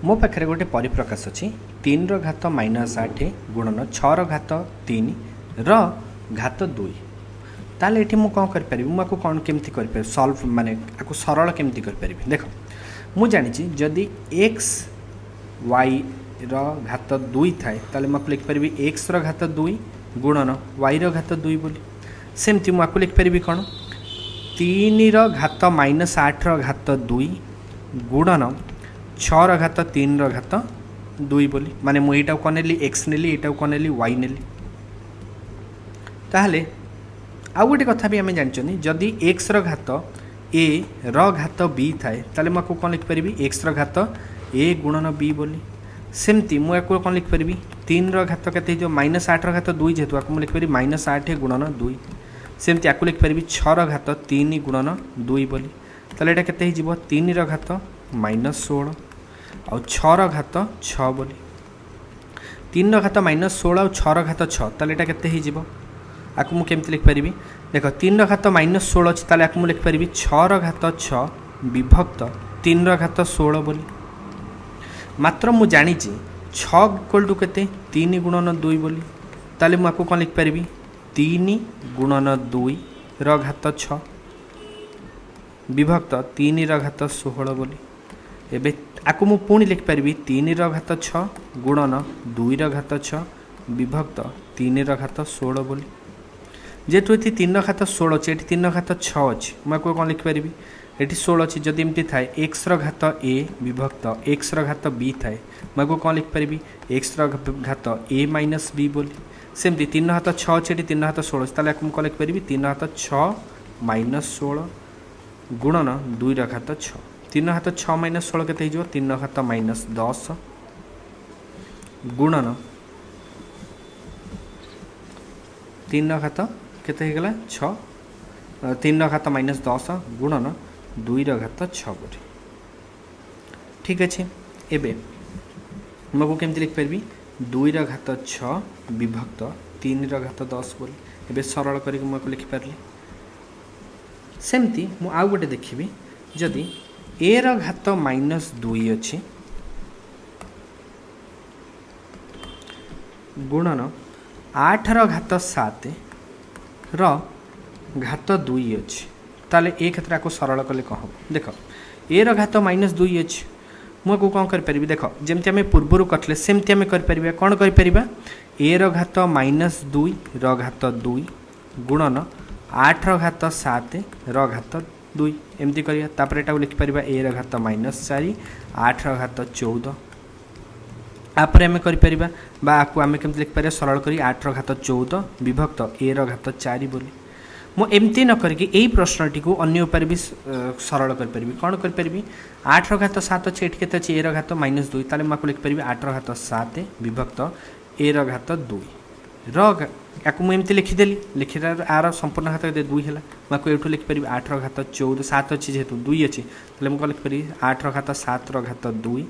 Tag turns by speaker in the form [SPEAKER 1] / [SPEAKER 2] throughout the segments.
[SPEAKER 1] मो पाखे गोटे परिप्रकाश अच्छी 3 घात -8 गुणन 6 घात 3 घात 2 ताले ये मुझे कौन करें मुझे कौन केमती कर सल्व माने आपको सरल केमती कर देख मु जानी जदि एक्स वाई घात 2 थाए ताले मुझे लिखिपारि एक्स घात 2 गुणन वाई घात 2 बोली सेमती मुझे लिखिपारि कौन 3 घात -8 घात 2 गुणन 6 घात 3 घात 2 बोली माने मुझे यहाँ कौन नेली एक्स नेली यहाँ कौन नेली वाई नेली ताहले आउ गोटे कथा भी आम जानते जदि एक्स घात ए घात बी थाए ताले मुझे कौन लिखिपारि एक्स घात ए गुणन बी बोली सेमती मुझे कौन लिखिपारि 3 घात के -8 घात 2 जेहेतु आपको मुझे लिखिपारि -8 गुणन 2 सेमती आपको लिखिपारि 6 घात 3 गुणन 2 बोली ताले एटा केते हिजिबो 3 घात -16 और 6 घात 6 बोली 3 घात -16 और 6 घात 6 ताले एटा केते हिजिबो आपको मुझे केमती लिखिपारि देख 3 घात -16 अच्छी ताले आपको मुझे लिखिपारि 6 घात 6 विभक्त 3 घात 16 बोली मात्र मु जानी 6 इक्वल टू केते 3 गुणन 2 बोली ताले मु आपको कौन लिखिपारि 3 गुणन 2 घात 6 विभक्त 3 घात 16 बोली एबे आपको मु पुणी लिखिपारि 3 घात 6 गुणन 2 घात 6 विभक्त 3 घात 16 बोली जेहेतु ये 3 घात 16 अच्छे ये 3 घात 6 अच्छी मुझे कौन लिखिपारि ये 16 अच्छी जदि एमती थाए एक्स घात ए विभक्त एक्स घात बी थाए मुझे कौन लिखिपारि एक्स घात ए माइनस बी बोली सेमती 3 घात 6 अच्छे ये 3 घात 16 ताले आपको कौन लिखिपारि 3 घात 6 माइनस 16 गुणन 2 घात 6 3 घात 6 माइनस 16 के 3 घात माइनस 10 गुणन 3 घात केते गला 6 3 घात माइनस 10 गुणन 2 घात 6 बोली ठीक अच्छे एबे मुझे केमती लिखिपारि 2 घात 6 विभक्त 3 घात 10 बोली एबे सरल करके मुझे लिखिपारि सेमती मु आउ गोटे देखिबी जदि ए घात -2 अच्छी गुणन 8 घात 7 घात 2 अच्छी ताले ए क्षेत्र को सरल कले कह देख ए घात -2 अच्छी मुझे कौन करें देख जमी आम पूर्वर करते सेमती आम कर कौन कर ए घात -2 घात 2 गुणन 8 घात 7 घात 2 एमती करवा लिखिपर ए घात -4 8 घात 14 आपर आम कर आपको आम केमती लिखिपर सरल कर 8 घात 14 विभक्त ए घात 4 बोली मुझे न करके यही प्रश्नटी को अन्य उपाय भी सरल करें कौन करें 8 घात 7 अच्छे ये के ए घात -2 ताले मुझे लिखिपर 8 घात 7 विभक्त ए घात 2 आपको मुझे लिखिदेली लिखिदा आर संपूर्ण घात 2 है मुझे ये लिखिपर 8 घात 14 7 अच्छी जेहेतु 2 अच्छी ताले मुझे लिखिपर 8 घात 7 घात 2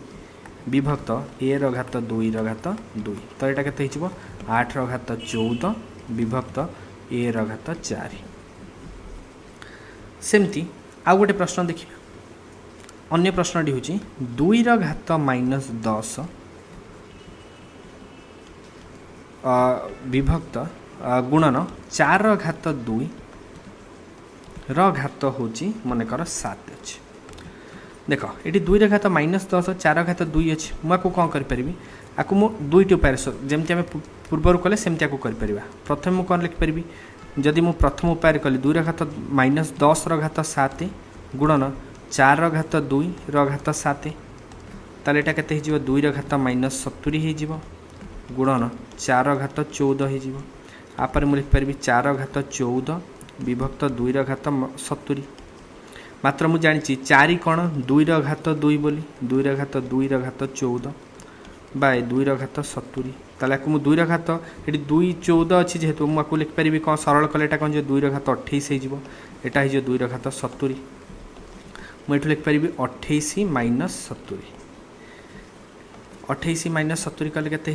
[SPEAKER 1] विभक्त ए घात 2 घात 2 तो यहाँ के 8 घात 14 विभक्त ए घात 4 सेमती आउ गोटे प्रश्न देखिए अन्य प्रश्नटी हूँ 2 घात -10 विभक्त गुणन 4 घात 2 घात हूँ मनकर 7 अच्छे देख ये 2 घात -10 4 घात 2 अच्छे मुझे कौन करें आपको मु दुईट उपाय जमी आम पूर्वर कले सेमती आपको कर प्रथम मुझे कौन लिखिपर जदि मु प्रथम उपाय कली 2 घात -10 घात 7 गुणन 4 घात 2 घात 7 ताले एटा केते हिजिबो 2 घात -70 हो गुणन 4 घात 14 हो आपर मुझे लिखिपर 4 घात 14 विभक्त 2 घात 70 मात्र मुझे जानी 4 कौन 2 घात 2 बोली 2 घात 2 घात 14 बाय 2 घात 70 ताले आपको मुझे 2 घात ये 2 14 अच्छी जेहेतु मुझे लिखिपर कौन सरल कले कौन 2 घात 28 होटा हो 2 घात 70 मुझे लिखिपर 28 माइनस 70 28 माइनस 70 कले के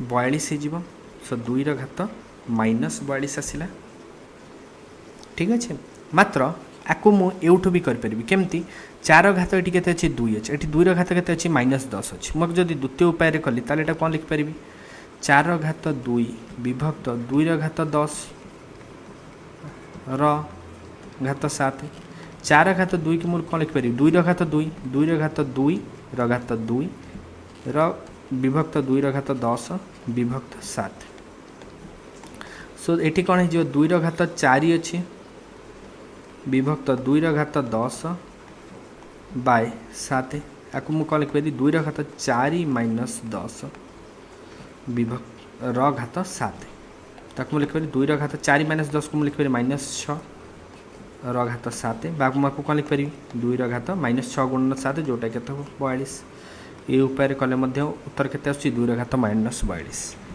[SPEAKER 1] 42 हो सो 2 घात माइनस 42 आसला ठीक अच्छे मात्र आपको मु एउठू भी करि केमती 4 घात ये केते अछि 2 अछि एठी 2 घात केते अछि -10 अछि मग जदि द्वितीय उपाय रे कली ताले एटा कोन लिख परिबी 4 घात 2 विभक्त 2 घात 10 र घात 7 4 घात 2 की मूल कोन लिख परिबी 2 घात 2 2 घात 2 र घात 2 र विभक्त 2 घात 10 विभक्त 7 सो एटी कौन है 2 घात 4 अच्छी विभक्त 2 घात 10 बाय 7 आपको मुझे कौन लिखिपरि 2 घात 4 माइनस 10 विभक्त र घात 7 ताकू मुझे लिखिपरि 2 घात 4 माइनस 10 को मुझे लिखिपरि -6 र घात 7 बाकू मुझे कौन लिखिपरि 2 घात -6 गुणन 7 जोटा के 42 ये उपाय कले उत्तर केते 2 घात -42।